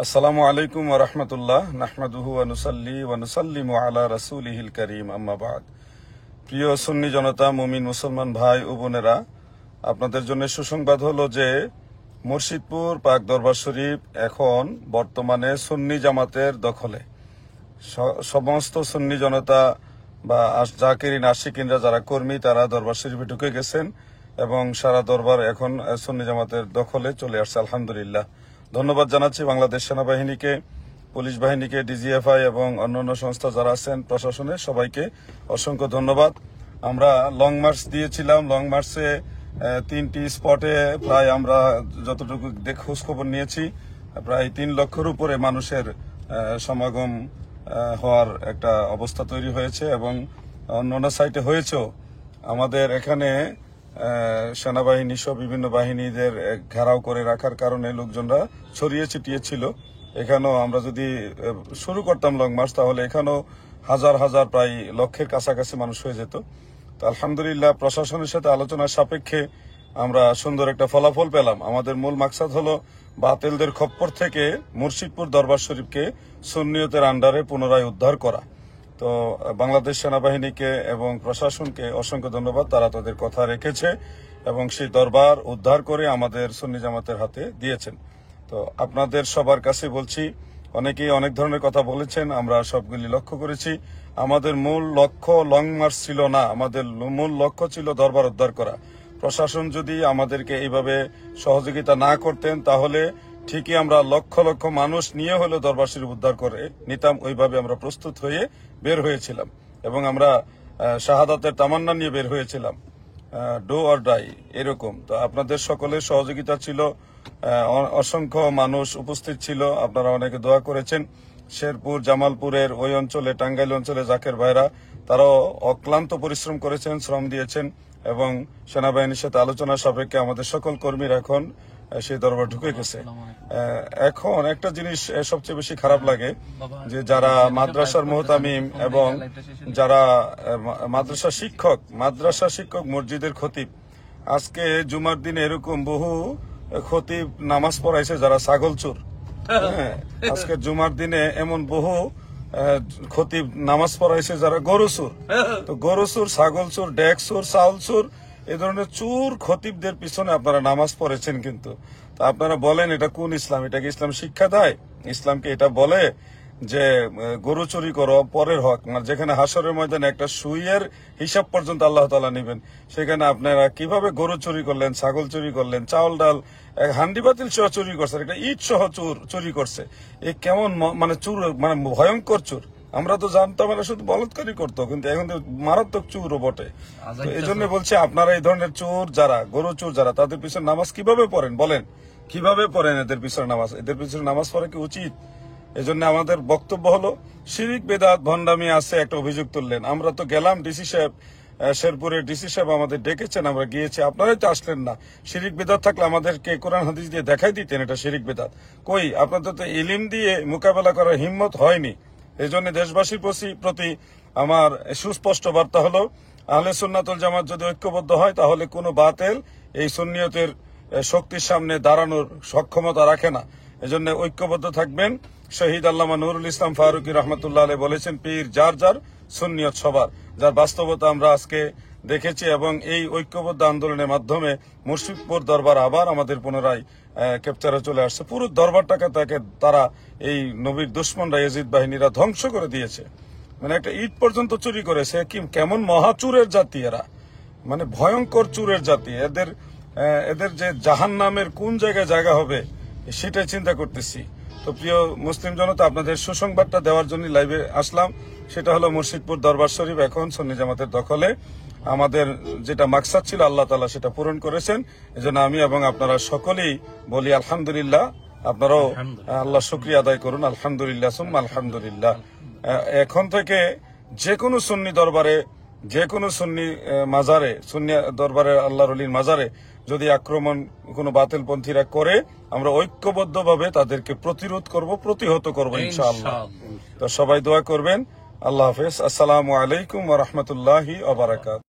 আসসালামু আলাইকুম ওয়া রাহমাতুল্লাহ নাহমাদুহু ওয়া নুসাল্লি ওয়া নুসাল্লিমু আলা রাসূলিহিল কারীম আম্মা বাদ। প্রিয় সুন্নি জনতা, মুমিন মুসলমান ভাই ও বোনেরা, আপনাদের জন্য সুসংবাদ হলো যে মুর্শিদপুর পাক দরবার শরীফ এখন বর্তমানে সুন্নি জামাতের দখলে। সমস্ত সুন্নি জনতা বা জাকিরিন আশিকিনরা যারা কর্মী তারা দরবার শরীফে ঢুকে গেছেন এবং সারা দরবার এখন সুন্নি জামাতের দখলে চলে আসছে। আলহামদুলিল্লাহ, ধন্যবাদ জানাচ্ছি বাংলাদেশ সেনাবাহিনীকে, পুলিশ বাহিনীকে, ডিজিএফআই এবং অন্যান্য সংস্থা যারা আছেন প্রশাসনের সবাইকে অসংখ্য ধন্যবাদ। আমরা লং মার্চ দিয়েছিলাম। লং মার্চে 3টি স্পটে প্রায় আমরা যতটুকু খোঁজ খবর নিয়েছি প্রায় 3 লক্ষের উপরে মানুষের সমাগম হওয়ার একটা অবস্থা তৈরি হয়েছে এবং অন্যান্য সাইটে হয়েছেও। আমাদের এখানে সেনাবাহিনী সহ বিভিন্ন বাহিনীদের ঘেরাও করে রাখার কারণে লোকজনরা ছড়িয়ে ছিটিয়ে ছিল। এখানেও আমরা যদি শুরু করতাম লং মার্চ তাহলে এখানেও হাজার হাজার প্রায় লক্ষের কাছাকাছি মানুষ হয়ে যেত। তো আলহামদুলিল্লাহ, প্রশাসনের সাথে আলোচনার সাপেক্ষে আমরা সুন্দর একটা ফলাফল পেলাম। আমাদের মূল মাকসাদ হলো বাতিলদের খপ্পর থেকে মুর্শিদপুর দরবার শরীফকে সুন্নিয়তের আন্ডারে পুনরায় উদ্ধার করা। তো বাংলাদেশ সেনাবাহিনীকে এবং প্রশাসনকে অসংখ্য ধন্যবাদ, তারা তাদের কথা রেখেছে এবং সেই দরবার উদ্ধার করে আমাদের সুন্নি জামাতের হাতে দিয়েছেন। তো আপনাদের সবার কাছে বলছি, অনেকেই অনেক ধরনের কথা বলেছেন, আমরা সবগুলি লক্ষ্য করেছি। আমাদের মূল লক্ষ্য লং মার্চ ছিল না, আমাদের মূল লক্ষ্য ছিল দরবার উদ্ধার করা। প্রশাসন যদি আমাদেরকে এইভাবে সহযোগিতা না করতেন তাহলে ঠিকই আমরা লক্ষ লক্ষ মানুষ নিয়ে হলেও দরবার শরীফ উদ্ধার করে নিতাম। ওইভাবে আমরা প্রস্তুত হয়ে বের হয়েছিলাম এবং আমরা শাহাদাতের তামান্না নিয়ে বের হয়েছিলাম, ডু অর ডাই এরকম। তো আপনাদের সকলের সহযোগিতা ছিল, অসংখ্য মানুষ উপস্থিত ছিল, আপনারা অনেকে দোয়া করেছেন। শেরপুর, জামালপুরের ওই অঞ্চলে, টাঙ্গাইল অঞ্চলে জাকের ভাইরা তারাও অক্লান্ত পরিশ্রম করেছেন, শ্রম দিয়েছেন এবং সেনাবাহিনীর সাথে আলোচনা সাপেক্ষে আমাদের সকল কর্মীরা এখন সেই দরবার ঢুকে গেছে। এখন একটা জিনিস সবচেয়ে বেশি খারাপ লাগে যে যারা মাদ্রাসার মুহতামিম এবং যারা মাদ্রাসা শিক্ষক, মসজিদের খতিব, আজকে জুমার দিনে এরকম বহু খতিব নামাজ পড়াইছে যারা ছাগল চোর। আজকে জুমার দিনে এমন বহু খতিব নামাজ পড়াইছে যারা গরু চোর। তো গরু চোর, ছাগল চোর, ডেক চোর, চাউল চোর, এই ধরনের চোর খতিবদের পিছনে আপনারা নামাজ পড়েছেন। কিন্তু তা আপনারা বলেন এটা কোন ইসলাম? এটা কি ইসলাম শিক্ষা দেয়? ইসলামকে এটা বলে যে গরু চুরি করো পরের হক, মানে যেখানে হাসরের ময়দানে একটা সুইয়ের হিসাব পর্যন্ত আল্লাহ তাআলা নেবেন, সেখানে আপনারা কিভাবে গরু চুরি করলেন, ছাগল চুরি করলেন, চাউল ডাল, হান্ডি বাতিল সহ চুরি করছে, একটা ইট সহ চুরি করছে। এ কেমন মানে চুর, মানে ভয়ঙ্কর চুর। আমরা তো জানতাম এরা শুধু বলৎকারই করতো, কিন্তু এখন তো মারাত্মক চুরও বটে। তো এই জন্য বলছি, আপনারা এই ধরনের চোর যারা, গরু চোর যারা, তাদের পিছনে নামাজ কিভাবে পড়েন বলেন? কিভাবে পড়েন এদের পিছনে নামাজ? এদের পিছনে নামাজ পড়া কি উচিত? এই জন্য আমাদের বক্তব্য হলো, শিরিক বেদাত ভণ্ডামি আছে একটা অভিযোগ তুললেন। আমরা তো গেলাম, ডিসি সাহেব, শেরপুরের ডিসি সাহেব আমাদের ডেকেছেন, আমরা গিয়েছি, আপনারাই তো আসলেন না। শিরিক বেদাত থাকলে আমাদেরকে কোরআন হাদিস দিয়ে দেখাই দিতেন এটা শিরিক বেদাত। কই, আপনাদের তো ইলিম দিয়ে মোকাবেলা করার হিম্মত হয়নি। এই জন্য দেশবাসীর প্রতি আমার সুস্পষ্ট বার্তা হলো, আহলে সুন্নাত ওয়াল জামাত যদি ঐক্যবদ্ধ হয় তাহলে কোনো বাতিল এই সুন্নিয়তের শক্তির সামনে দাঁড়ানোর সক্ষমতা রাখে না। এজন্য ঐক্যবদ্ধ থাকবেন। শহীদ আল্লামা নুরুল ইসলাম ফারুকী রহমতুল্লাহ আলাইহি বলেছেন, পীর যার যার, সুন্নিয়ত সবার, যার বাস্তবতা আমরা আজকে দেখেছি। এবং এই ঐক্যবদ্ধ আন্দোলনের মাধ্যমে মুর্শিদপুর দরবার আবার আমাদের পুনরায় ক্যাপচারে চলে আসছে। পুরো দরবারটাকে তারা এই নবীর দুশমনরা, ইয়াজিদ বাহিনীরা ধ্বংস করে দিয়েছে। মানে একটা ইট পর্যন্ত চুরি করেছে। কেমন মহাচুরের জাতি এরা, মানে ভয়ঙ্কর চুরের জাতি। এদের যে জাহান্নামের কোন জায়গায় জায়গা হবে সেটাই চিন্তা করতেছি। তো প্রিয় মুসলিম জনতা, আপনাদের সুসংবাদটা দেওয়ার জন্য লাইভে আসলাম। সেটা হলো মুর্শিদপুর দরবার শরীফ এখন সুন্নি জামাতের দখলে। আমাদের যেটা মাকসাদ ছিল আল্লাহ তাআলা সেটা পূরণ করেছেন। এজন্য আমি এবং আপনারা সকলেই বলি আলহামদুলিল্লাহ। আপনারাও আল্লাহ শুকরিয়া আদায় করুন, আলহামদুলিল্লাহ সুম্মা আলহামদুলিল্লাহ। এখন থেকে যে কোনো সুন্নি দরবারে, যে কোনো সুন্নি মাজারে, সুন্নি দরবারে আল্লাহর ওলির মাজারে যদি আক্রমণ কোনো বাতিলপন্থীরা করে, আমরা ঐক্যবদ্ধভাবে তাদেরকে প্রতিরোধ করব, প্রতিহত করব ইনশাআল্লাহ। তো সবাই দোয়া করবেন। আল্লাহ হাফেজ। আসসালামু আলাইকুম ওয়া রাহমাতুল্লাহি ওয়া বারাকাতুহু।